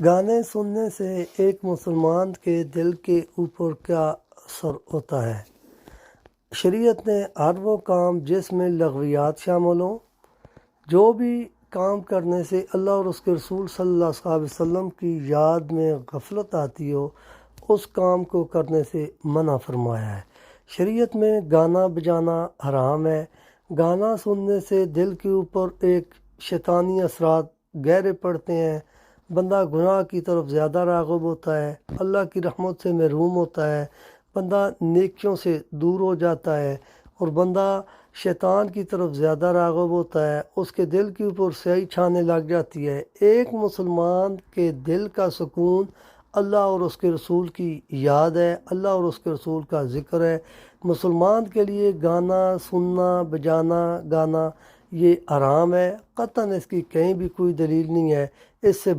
گانے سننے سے ایک مسلمان کے دل کے اوپر کیا اثر ہوتا ہے؟ شریعت نے ہر وہ کام جس میں لغویات شامل ہوں، جو بھی کام کرنے سے اللہ اور اس کے رسول صلی اللہ علیہ وسلم کی یاد میں غفلت آتی ہو، اس کام کو کرنے سے منع فرمایا ہے۔ شریعت میں گانا بجانا حرام ہے۔ گانا سننے سے دل کے اوپر ایک شیطانی اثرات گہرے پڑتے ہیں، بندہ گناہ کی طرف زیادہ راغب ہوتا ہے، اللہ کی رحمت سے محروم ہوتا ہے، بندہ نیکیوں سے دور ہو جاتا ہے اور بندہ شیطان کی طرف زیادہ راغب ہوتا ہے، اس کے دل کے اوپر سیاہی چھانے لگ جاتی ہے۔ ایک مسلمان کے دل کا سکون اللہ اور اس کے رسول کی یاد ہے، اللہ اور اس کے رسول کا ذکر ہے۔ مسلمان کے لیے گانا سننا بجانا گانا یہ حرام ہے، قطعاً اس کی کہیں بھی کوئی دلیل نہیں ہے۔ اس سے